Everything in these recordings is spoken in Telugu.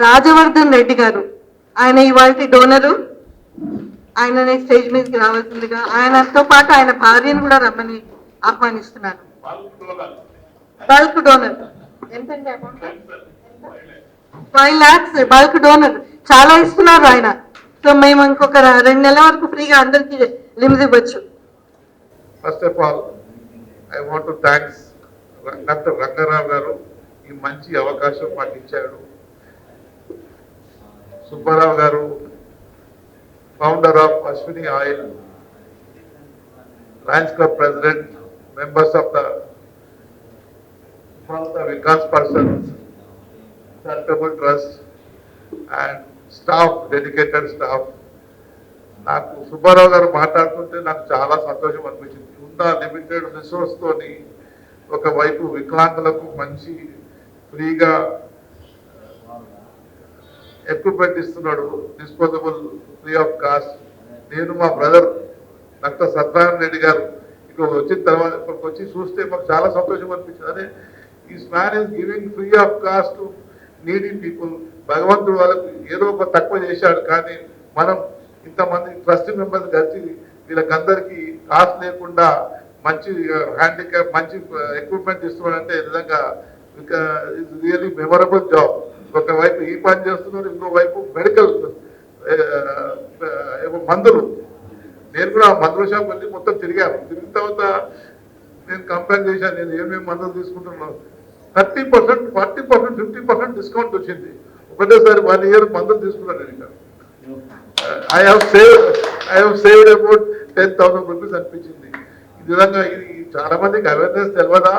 రాజవర్ధన్ రెడ్డి గారు, ఆయన ఇవాళ డోనరు, ఆయననే స్టేజ్ మీదకి రావాల్సిందిగా, ఆయనతో పాటు ఆయన భార్యను కూడా రమ్మని ఆహ్వానిస్తున్నాను. బల్క్ డోనర్ ఎంతండి అమౌంట్? 5 lakhs బల్క్ డోనర్, చాలా ఇస్తున్నారు ఆయన. సో మేము ఇంకొక 2 నెలల వరకు ఫ్రీగా అందరికి లిమ్స్ ఇవ్వచ్చు. First of all I want to thanks doctor Rangarao గారు, ఈ మంచి అవకాశం మాకు ఇచ్చాడు. సుబ్బారావు గారు, founder of Ashwini oil, Lions club president, members of the Vikas persons, charitable trust and staff, dedicated staff. నాకు సుబ్బారావు గారు మాట్లాడుతుంటే నాకు చాలా సంతోషం అనిపించింది. ఉన్న లిమిటెడ్ రిసోర్స్ తోని ఒకవైపు వికలాంగులకు మంచి ఫ్రీగా ఎక్విప్మెంట్ ఇస్తున్నాడు, డిస్పోజబుల్, ఫ్రీ ఆఫ్ కాస్ట్. నేను మా బ్రదర్ డాక్టర్ సత్యనారాయణ రెడ్డి గారు ఇక్కడ వచ్చిన తర్వాత ఇక్కడికి వచ్చి చూస్తే మాకు చాలా సంతోషం అనిపించింది. అదే ఈ man is giving free of cost to needy people. భగవంతుడు వాళ్ళకు ఏదో ఒక తక్కువ చేశాడు, కానీ మనం ఇంతమంది ట్రస్ట్ మెంబర్స్ కలిసి వీళ్ళకందరికీ కాస్ట్ లేకుండా మంచి హ్యాండిక్యాప్, మంచి ఎక్విప్మెంట్ ఇస్తున్నాడంటే నిజంగా ఇట్స్ రియల్లీ మెమరబుల్ జాబ్. ఒకవైపు ఈ పని చేస్తున్నారు, ఇంకోవైపు మెడికల్ మందులు. నేను కూడా ఆ మందుల షాప్ వెళ్ళి మొత్తం తిరిగాను. తిరిగిన తర్వాత నేను కంపేర్ చేశాను, నేను ఏమేమి మందులు తీసుకుంటున్నాను. 30%, 40%, 50% డిస్కౌంట్ వచ్చింది. ఒకటేసారి 1 year మందులు తీసుకున్నాను నేను. ఇక్కడ I have saved about 10,000 rupees అనిపించింది. ఈ విధంగా ఇది చాలా మందికి అవేర్నెస్ తెలియదా,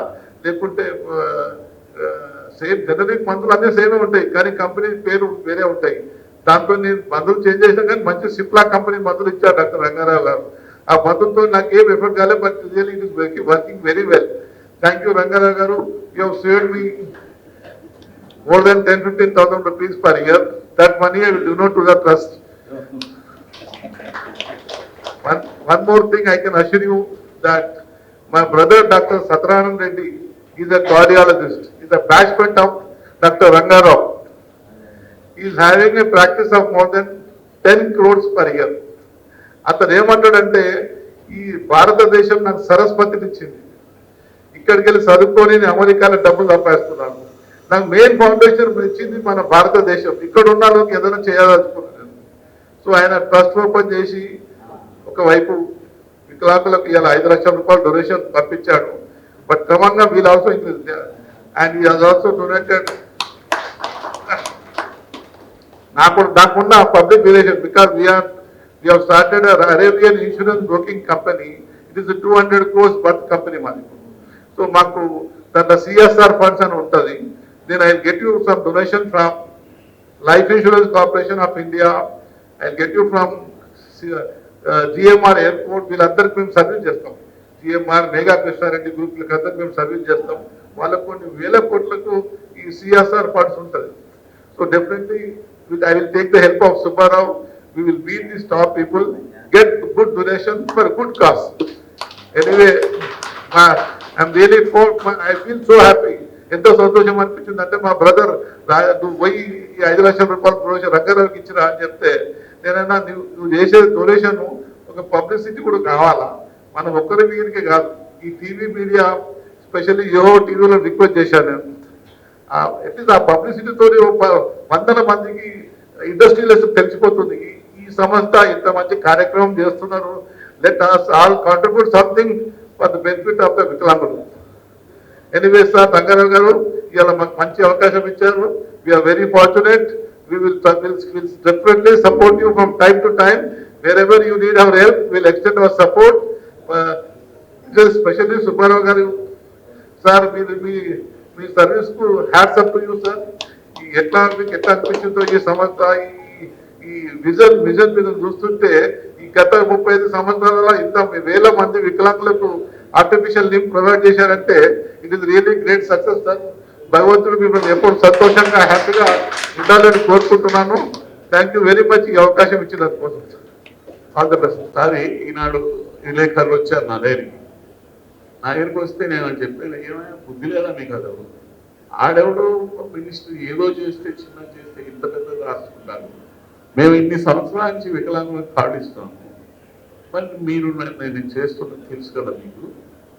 లేకుంటే సేమ్ జనరిక్ మందులు అన్నీ సేమే ఉంటాయి, కానీ కంపెనీ పేరు వేరే ఉంటాయి. దాంతో నేను మందులు చేంజ్ చేసినా కానీ మంచి సిప్లా కంపెనీ మందులు ఇచ్చారు డాక్టర్ రంగారావు గారు. ఆ మందులతో నాకు ఏం ఎఫెక్ట్ కాలేదు, but really it is working very well. Thank you Rangarao గారు. You have saved me more than 10,000-15,000 rupees per year. That money I will donate to the trust. One more thing I can assure you that my brother Dr. Satyanarayana Reddy is a cardiologist. He is a batchmate of Dr. Rangarao. He is having a practice of more than 10 crores per year. అతను ఏమంటాడంటే, ఈ భారతదేశం నాకు సరస్వతిని ఇచ్చింది, ఇక్కడికి వెళ్ళి చదువుకొని అమెరికాలో డబ్బులు సంపాదిస్తున్నాను. నాకు మెయిన్ ఫౌండేషన్ ఇచ్చింది మన భారతదేశం. ఇక్కడ ఉన్న వాళ్ళకి ఏదైనా చేయాలనుకున్నాను. సో ఆయన ట్రస్ట్ ఓపెన్ చేసి ఒకవైపు వికలాంగులకు ఇలా 5 లక్షల రూపాయలు డొనేషన్ పంపించాడు. బట్ క్రమంగా will also increase and he has also donated. నాకున్న public relation, because we have started a Arabian insurance broking company. It is a 200 crores worth company మాది. సో మాకు దాంట్లో CSR ఫండ్స్ అని ఉంటుంది. Then I'll get you some donation from Life Insurance Corporation of India. I'll get you from GMR Airport. వీళ్ళందరికీ మేము సర్వీస్ చేస్తాం. GMR మెగా కృష్ణారెడ్డి గ్రూప్లకి అందరికి మేము సర్వీస్ చేస్తాం. వాళ్ళకు కొన్ని వేల కోట్లకు ఈ CSR ఫండ్స్ ఉంటుంది. So definitely I will take the help of Subbarao. We will meet these top people, get good donation for good cause. Anyway, I'm really I feel so happy. ఎంతో సంతోషం అనిపించింది. అంటే మా బ్రదర్ నువ్వు పోయి 5 లక్షల రూపాయలు డొనేషన్ రంగారావుకి ఇచ్చిరా అని చెప్తే, నేనన్నా నువ్వు చేసే డొనేషన్ ఒక పబ్లిసిటీ కూడా కావాలా, మనం ఒక్కరి మీదకే కాదు. ఈ టీవీ మీడియా స్పెషల్లీ టీవీలో రిక్వెస్ట్ చేశాను నేను. అట్లీస్ట్ ఆ పబ్లిసిటీతో 100 మందికి ఇండస్ట్రియలిస్ట్ తెలిసిపోతుంది ఈ సంస్థ ఇంత మంచి కార్యక్రమం చేస్తున్నారు. Let us all contribute something for the benefit of the వికలాంగులు. ఎనీవే సార్, రంగారావు గారు ఇవాళ మాకు మంచి అవకాశం ఇచ్చారు. We are very fortunate. We will definitely support you from time to time. Wherever you need our help, we will extend our support. Especially Subbarao garu sir, me service కు hats up to you sir. ఎట్లా అనిపించిందో ఈ సంస్థ, ఈ విజన్ మీద చూస్తుంటే ఈ గత 35 సంవత్సరాల ఇంత వేల మంది వికలాంగులకు ఆర్టిఫిషియల్ లింబ్ ప్రొవైడ్ చేశారంటే it is really great success sir. భగవంతుడు మిమ్మల్ని ఎప్పుడు సంతోషంగా హ్యాపీగా ఉండాలని కోరుకుంటున్నాను. థ్యాంక్ యూ వెరీ మచ్ ఈ అవకాశం ఇచ్చినందుకోసం సార్. All the best. సారి ఈనాడు విలేకరులు వచ్చారు నా దగ్గరికి వస్తే నేను చెప్పాను, ఏమైనా బుద్ధి లేదా మీకు? అది ఆడెవడో మినిస్టర్ ఏదో చేస్తే చిన్న చేస్తే ఇంత పెద్దది రాసుకుంటారు. మేము ఇన్ని సంవత్సరాల నుంచి వికలాంగులకు కార్డు ఇస్తున్నాము. మరి మీరు నేను చేస్తున్నది తెలుసు కదా మీకు,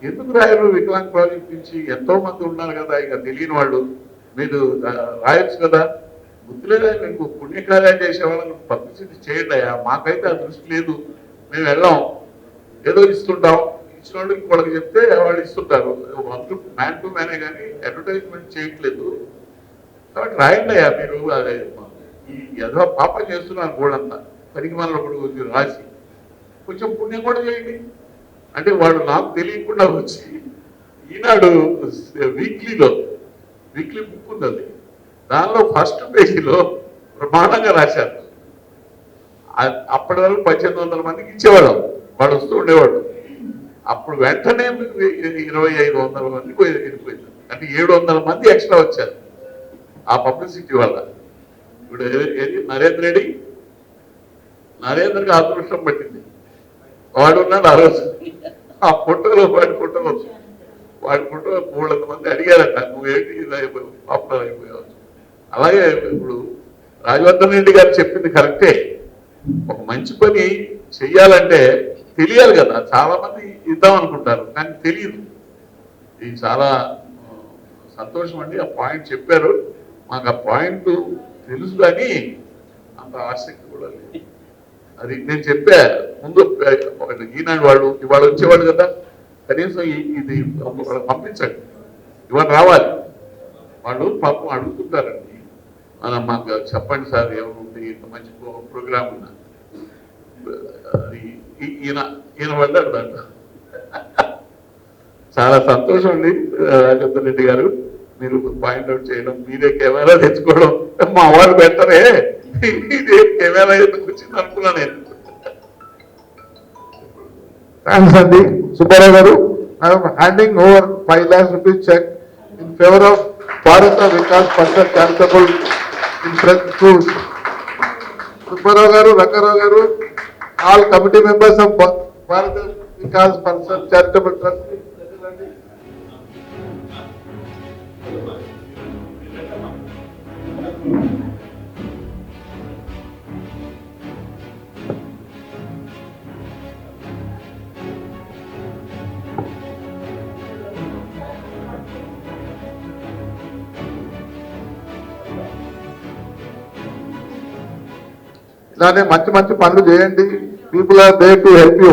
ఎందుకు రాయరు? వికలాంగ్ ప్రాజెక్ట్ నుంచి ఎంతో మంది ఉన్నారు కదా, ఇక తెలియని వాళ్ళు, మీరు రాయొచ్చు కదా. బుద్ధి లేదా మీకు? పుణ్యకార్యాలు చేసే వాళ్ళని పబ్లిసిటీ చేయండి అయ్యా. మాకైతే ఆ దృష్టి లేదు. మేము వెళ్ళాం, ఏదో ఇస్తుంటాం, ఇచ్చిన వాళ్ళు ఇంకోళ్ళకి చెప్తే వాళ్ళు ఇస్తుంటారు. అందరూ మ్యాన్ టు మ్యానే కానీ అడ్వర్టైజ్మెంట్ చేయట్లేదు. కాబట్టి రాయండి అయ్యా మీరు. అదే ఈ ఏదో పాపం చేస్తున్నారు గోడంతా, పనికి మనలో కూడా రాసి కొంచెం పుణ్యం కూడా చేయండి. అంటే వాడు నాకు తెలియకుండా వచ్చి ఈనాడు వీక్లీ బుక్ ఉంది, అది దానిలో ఫస్ట్ పేజీలో ప్రమాణంగా రాశారు. అప్పటి వరకు 1800 మందికి ఇచ్చేవాళ్ళం, వాడు వస్తూ ఉండేవాడు. అప్పుడు వెంటనే 2500 మందికి వెళ్ళిపోయింది. అంటే 700 మంది ఎక్స్ట్రా వచ్చారు ఆ పబ్లిసిటీ వల్ల. ఇప్పుడు ఏది నరేంద్రకి అదృష్టం పట్టింది. వాడు ఉన్నాడు ఆ రోజు, ఆ ఫోటోలో వాడి ఫోటోలో 300 మంది అడిగారట, నువ్వేంటి ఇలా అయిపోయావు, పాపులర్ అయిపోయావు. అలాగే ఇప్పుడు రాజవర్ధన్ రెడ్డి గారు చెప్పింది కరెక్టే. ఒక మంచి పని చెయ్యాలంటే తెలియాలి కదా. చాలా మంది ఇద్దాం అనుకుంటారు కానీ తెలియదు. ఇది చాలా సంతోషం అండి, ఆ పాయింట్ చెప్పారు. మాకు ఆ పాయింట్ తెలుసు కానీ అంత ఆసక్తి కూడా లేదు. అది నేను చెప్పా ముందు, ఈనాడు వాళ్ళు ఇవాళ వచ్చేవాడు కదా, కనీసం ఇది పంపించండి, ఇవాళ రావాలి. వాళ్ళు పాపం అడుగుతుంటారండి, మాకు చెప్పండి సార్ ఏమనుంది, ఇంత మంచి ప్రోగ్రామ్ ఉన్నా. ఈయన పడ్డాడు దాంట్లో. చాలా సంతోషం అండి రాజేందర్ రెడ్డి గారు, మీరు పాయింట్అవుట్ చేయడం, మీరే కెమెరా తెచ్చుకోవడం. మా వాళ్ళు పెట్టరే, ఇదే కెమెరా ఎందుకు వచ్చింది అనుకున్నా నేను. థ్యాంక్స్ అండి. Subbarao garu, I'm handing over 5 lakhs rupees cheque in favour of Bharat Vikas Parishad charitable insurance schools. Subbarao garu, Rangarao గారు, all committee members of Bharat Vikas Parishad charitable trust. ఇలానే మంచి మంచి పనులు చేయండి. People are there to help you.